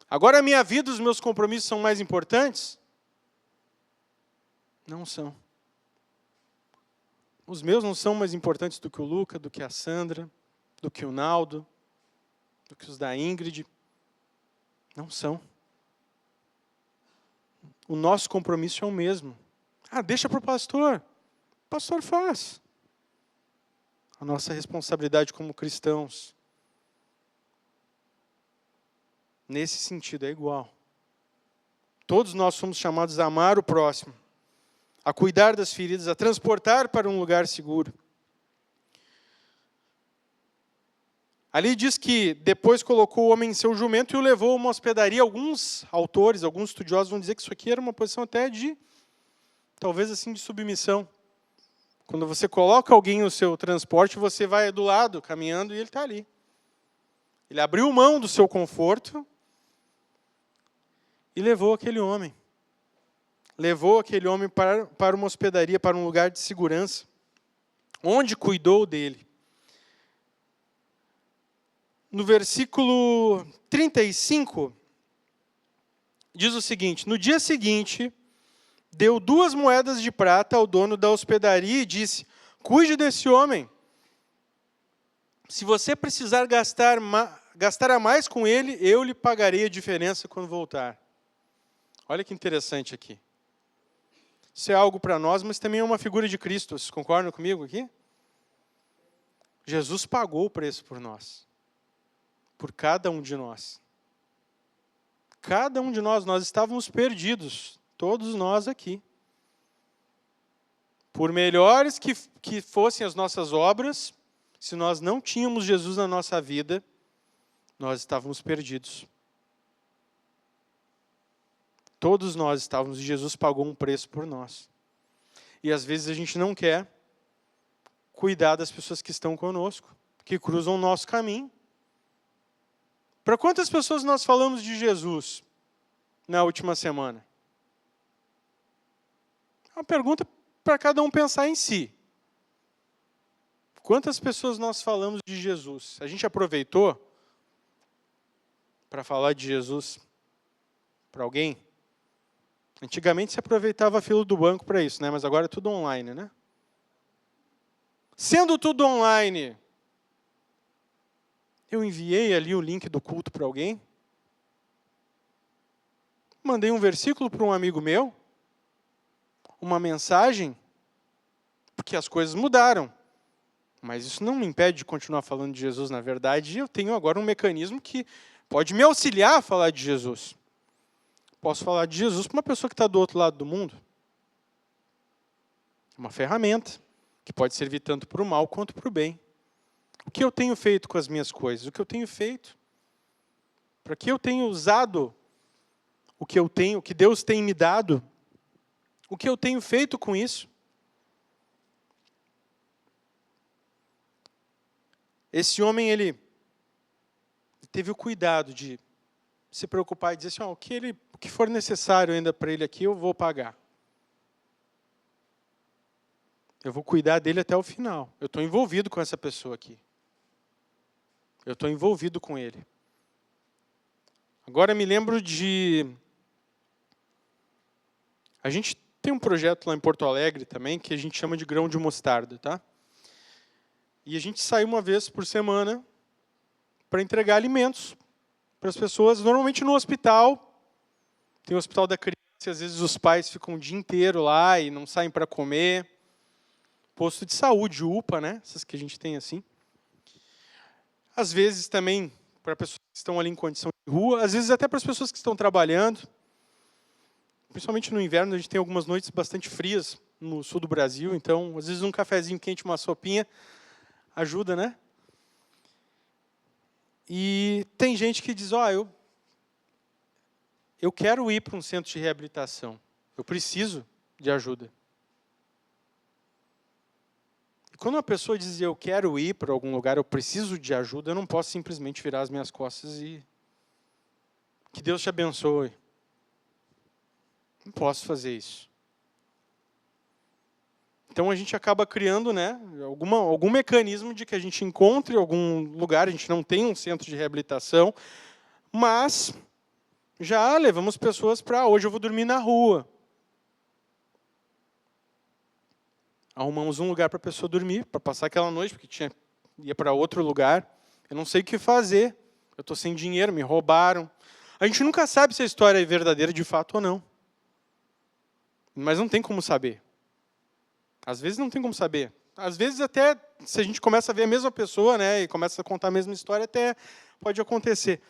Agora a minha vida, os meus compromissos são mais importantes? Não são. Os meus não são mais importantes do que o Luca, do que a Sandra, do que o Naldo, do que os da Ingrid. Não são. O nosso compromisso é o mesmo. Deixa para o pastor. O pastor faz. A nossa responsabilidade como cristãos, nesse sentido, é igual. Todos nós somos chamados a amar o próximo, a cuidar das feridas, a transportar para um lugar seguro. Ali diz que depois colocou o homem em seu jumento e o levou a uma hospedaria. Alguns autores, alguns estudiosos vão dizer que isso aqui era uma posição até de, talvez assim, de submissão. Quando você coloca alguém no seu transporte, você vai do lado, caminhando, e ele está ali. Ele abriu mão do seu conforto e levou aquele homem. Levou aquele homem para uma hospedaria, para um lugar de segurança, onde cuidou dele. No versículo 35, diz o seguinte: no dia seguinte, deu 2 moedas de prata ao dono da hospedaria e disse, cuide desse homem. Se você precisar gastar a mais com ele, eu lhe pagarei a diferença quando voltar. Olha que interessante aqui. Isso é algo para nós, mas também é uma figura de Cristo. Vocês concordam comigo aqui? Jesus pagou o preço por nós. Por cada um de nós. Cada um de nós estávamos perdidos. Todos nós aqui. Por melhores que fossem as nossas obras, se nós não tínhamos Jesus na nossa vida, nós estávamos perdidos. Todos nós estávamos e Jesus pagou um preço por nós. E às vezes a gente não quer cuidar das pessoas que estão conosco, que cruzam o nosso caminho. Para quantas pessoas nós falamos de Jesus na última semana? É uma pergunta para cada um pensar em si. Quantas pessoas nós falamos de Jesus? A gente aproveitou para falar de Jesus para alguém? Antigamente se aproveitava a fila do banco para isso, né? Mas agora é tudo online, né? Sendo tudo online, eu enviei ali o link do culto para alguém? Mandei um versículo para um amigo meu? Uma mensagem? Porque as coisas mudaram. Mas isso não me impede de continuar falando de Jesus. Na verdade, eu tenho agora um mecanismo que pode me auxiliar a falar de Jesus. Posso falar de Jesus para uma pessoa que está do outro lado do mundo. Uma ferramenta que pode servir tanto para o mal quanto para o bem. O que eu tenho feito com as minhas coisas? O que eu tenho feito? Para que eu tenho usado o que eu tenho, o que Deus tem me dado? O que eu tenho feito com isso? Esse homem, ele teve o cuidado de se preocupar e dizer assim, o que for necessário ainda para ele aqui, eu vou pagar. Eu vou cuidar dele até o final. Eu estou envolvido com essa pessoa aqui. Eu estou envolvido com ele. Agora me lembro de... A gente tem um projeto lá em Porto Alegre também, que a gente chama de grão de mostarda, tá? E a gente sai uma vez por semana para entregar alimentos para as pessoas, normalmente no hospital. Tem o hospital da criança, e às vezes os pais ficam o dia inteiro lá e não saem para comer. Posto de saúde, UPA, né? Essas que a gente tem assim. Às vezes também para pessoas que estão ali em condição de rua, às vezes até para as pessoas que estão trabalhando. Principalmente no inverno, a gente tem algumas noites bastante frias no sul do Brasil, então às vezes um cafezinho quente, uma sopinha, ajuda, né? E tem gente que diz, eu quero ir para um centro de reabilitação. Eu preciso de ajuda. E quando uma pessoa diz, eu quero ir para algum lugar, eu preciso de ajuda, eu não posso simplesmente virar as minhas costas e... Que Deus te abençoe. Não posso fazer isso. Então a gente acaba criando, né, algum mecanismo de que a gente encontre algum lugar, a gente não tem um centro de reabilitação, mas já levamos pessoas para hoje eu vou dormir na rua. Arrumamos um lugar para a pessoa dormir, para passar aquela noite, porque ia para outro lugar. Eu não sei o que fazer, eu estou sem dinheiro, me roubaram. A gente nunca sabe se a história é verdadeira de fato ou não. Mas não tem como saber. Às vezes não tem como saber. Às vezes até, se a gente começa a ver a mesma pessoa, né, e começa a contar a mesma história, até pode acontecer.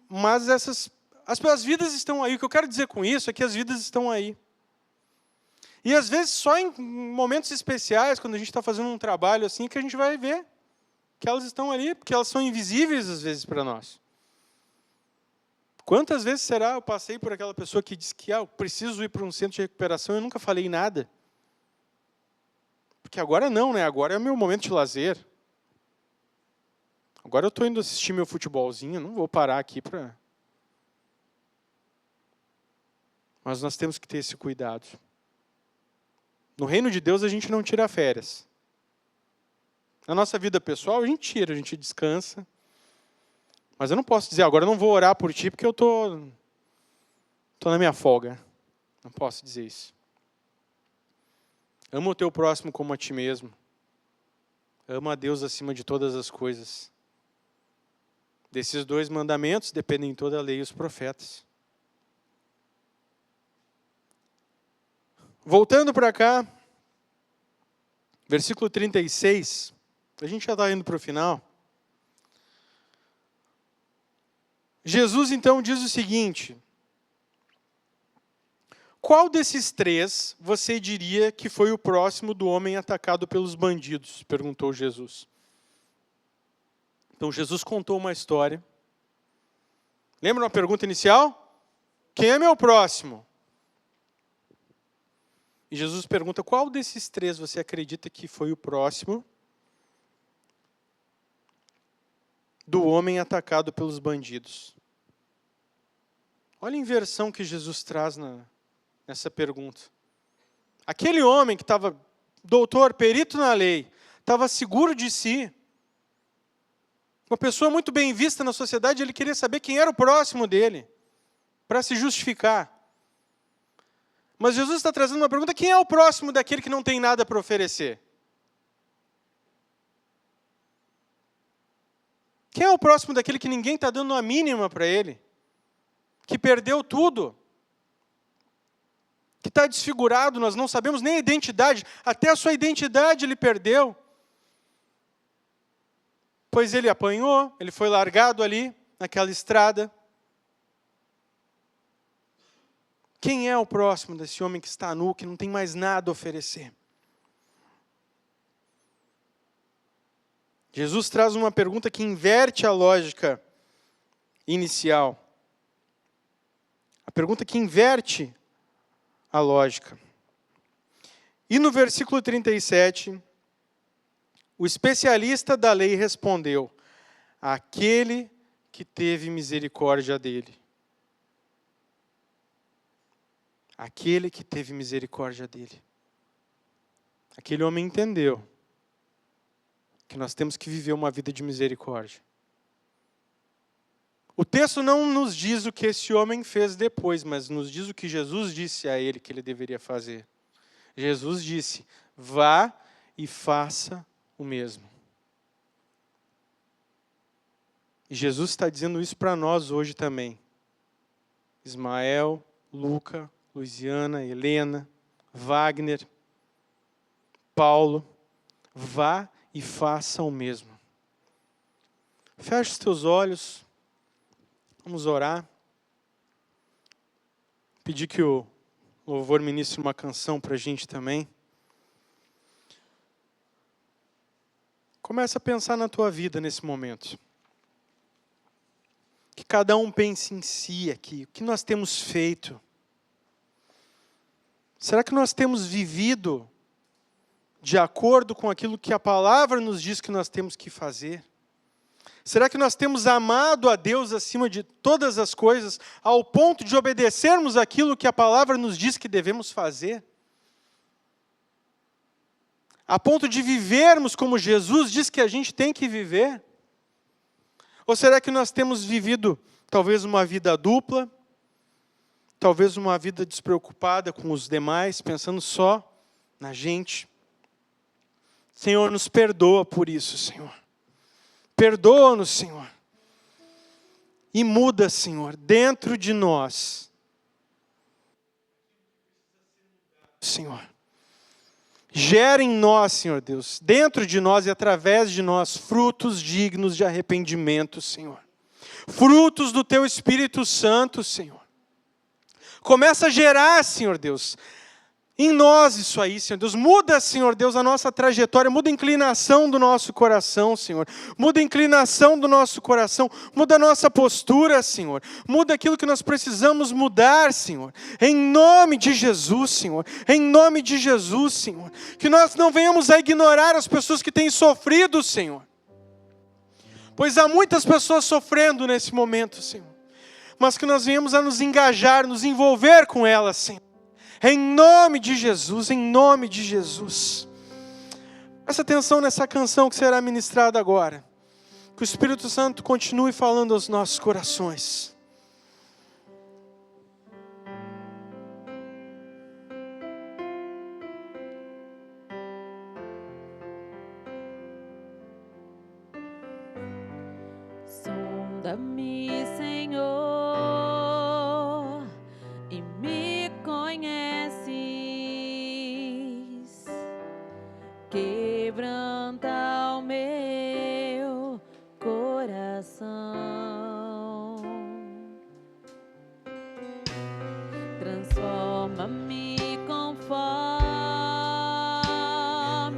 Mas as vidas estão aí. O que eu quero dizer com isso é que as vidas estão aí. E às vezes só em momentos especiais, quando a gente está fazendo um trabalho assim, que a gente vai ver que elas estão ali, porque elas são invisíveis às vezes para nós. Quantas vezes será eu passei por aquela pessoa que disse que eu preciso ir para um centro de recuperação e eu nunca falei nada? Porque agora não, né? Agora é o meu momento de lazer. Agora eu estou indo assistir meu futebolzinho, não vou parar aqui para... Mas nós temos que ter esse cuidado. No reino de Deus a gente não tira férias. Na nossa vida pessoal a gente descansa. Mas eu não posso dizer, agora eu não vou orar por ti porque eu tô na minha folga. Não posso dizer isso. Ama o teu próximo como a ti mesmo. Ama a Deus acima de todas as coisas. Desses 2 mandamentos dependem toda a lei e os profetas. Voltando para cá, versículo 36, a gente já está indo para o final. Jesus, então, diz o seguinte, qual desses 3 você diria que foi o próximo do homem atacado pelos bandidos? Perguntou Jesus. Então, Jesus contou uma história. Lembra uma pergunta inicial? Quem é meu próximo? E Jesus pergunta, qual desses 3 você acredita que foi o próximo? do homem atacado pelos bandidos. Olha a inversão que Jesus traz nessa pergunta. Aquele homem que estava doutor, perito na lei, estava seguro de si, uma pessoa muito bem vista na sociedade, ele queria saber quem era o próximo dele, para se justificar. Mas Jesus está trazendo uma pergunta: quem é o próximo daquele que não tem nada para oferecer? Quem é o próximo daquele que ninguém está dando a mínima para ele? Que perdeu tudo? Que está desfigurado, nós não sabemos nem a identidade, até a sua identidade ele perdeu. Pois ele apanhou, ele foi largado ali, naquela estrada. Quem é o próximo desse homem que está nu, que não tem mais nada a oferecer? Jesus traz uma pergunta que inverte a lógica inicial. A pergunta que inverte a lógica. E no versículo 37, o especialista da lei respondeu: aquele que teve misericórdia dele. Aquele que teve misericórdia dele. Aquele homem entendeu que nós temos que viver uma vida de misericórdia. O texto não nos diz o que esse homem fez depois, mas nos diz o que Jesus disse a ele que ele deveria fazer. Jesus disse: vá e faça o mesmo. E Jesus está dizendo isso para nós hoje também. Ismael, Luca, Luiziana, Helena, Wagner, Paulo, vá e faça o mesmo. Feche os teus olhos, vamos orar. Pedir que o louvor ministre uma canção para a gente também. Começa a pensar na tua vida nesse momento. Que cada um pense em si aqui, o que nós temos feito. Será que nós temos vivido de acordo com aquilo que a palavra nos diz que nós temos que fazer? Será que nós temos amado a Deus acima de todas as coisas, ao ponto de obedecermos aquilo que a palavra nos diz que devemos fazer? A ponto de vivermos como Jesus diz que a gente tem que viver? Ou será que nós temos vivido talvez uma vida dupla, talvez uma vida despreocupada com os demais, pensando só na gente? Senhor, nos perdoa por isso, Senhor. Perdoa-nos, Senhor. E muda, Senhor, dentro de nós. Senhor. Gera em nós, Senhor Deus, dentro de nós e através de nós, frutos dignos de arrependimento, Senhor. Frutos do Teu Espírito Santo, Senhor. Começa a gerar, Senhor Deus, em nós isso aí, Senhor Deus. Muda, Senhor Deus, a nossa trajetória. Muda a inclinação do nosso coração, Senhor. Muda a inclinação do nosso coração. Muda a nossa postura, Senhor. Muda aquilo que nós precisamos mudar, Senhor. Em nome de Jesus, Senhor. Em nome de Jesus, Senhor. Que nós não venhamos a ignorar as pessoas que têm sofrido, Senhor. Pois há muitas pessoas sofrendo nesse momento, Senhor. Mas que nós venhamos a nos engajar, nos envolver com elas, Senhor. Em nome de Jesus, em nome de Jesus. Presta atenção nessa canção que será ministrada agora. Que o Espírito Santo continue falando aos nossos corações. Sonda-me, Senhor, e me conheces. Quebranta o meu coração. Transforma-me conforme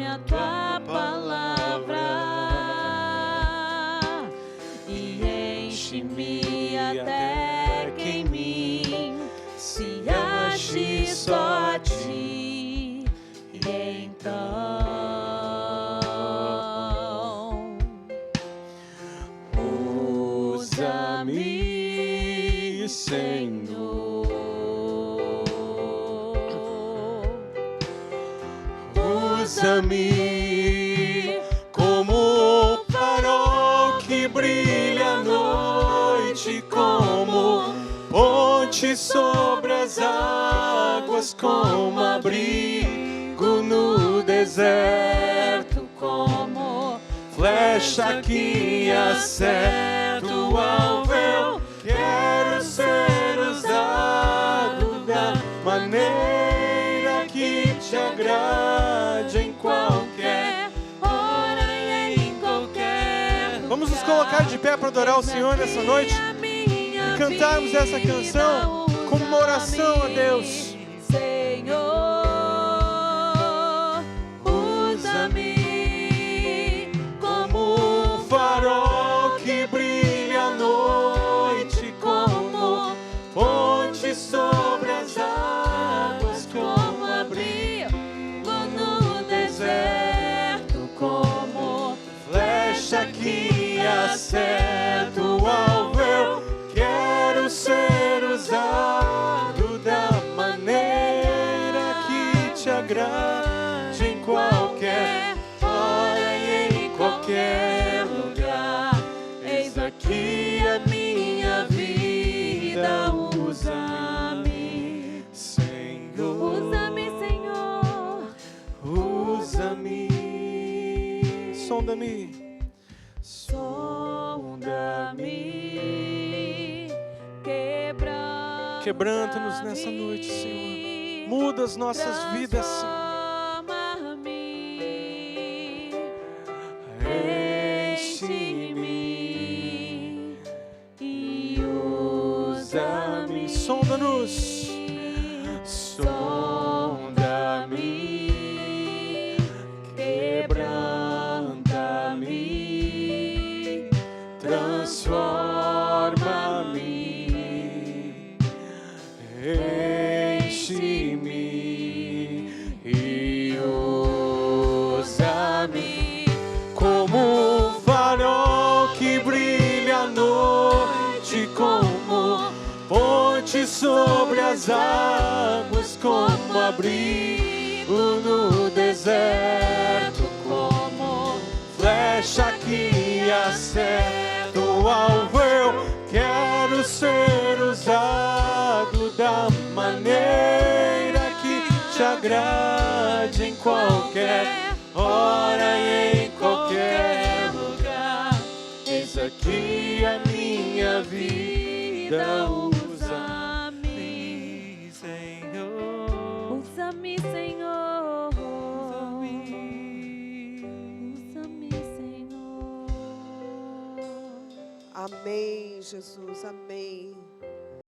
a tua palavra. Enche-me até que em mim se ache só a ti. E então Usa-me, Senhor. Usa-me como farol que brilha à noite, como ponte sobre as águas, como abrigo no deserto, como flecha que acerta o alvo. Eu quero ser usado da maneira que te agrade em qualquer hora e em qualquer lugar. Vamos nos colocar de pé para adorar o Senhor nessa noite E cantarmos essa canção como uma oração a Deus. Senhor, usa-me Como um farol que brilha à noite, como ponte sobre as águas, como abrigo no deserto, como flecha que acerta o alvo. Eu quero ser usado da maneira que te agrade em qualquer hora e em qualquer lugar. Eis aqui a minha vida, usa-me, Senhor. usa-me, Senhor, Usa-me, sonda-me, sonda-me, quebranta-nos nessa noite, Senhor. Muda as nossas vidas, Senhor. Transforma-me, Enche-me e usa-me, sonda-nos, sonda-me, quebranta-me, transforma-me, enche-me e usa-me como um farol que brilha à noite, como ponte sobre as águas, como abrigo no deserto, como flecha que acerta o alvo. Eu quero ser usado da maneira que te agrade em qualquer hora e em qualquer lugar. Eis aqui a minha vida, usa-me, Senhor. usa-me, Senhor, usa-me, Senhor. Amém, Jesus, amém.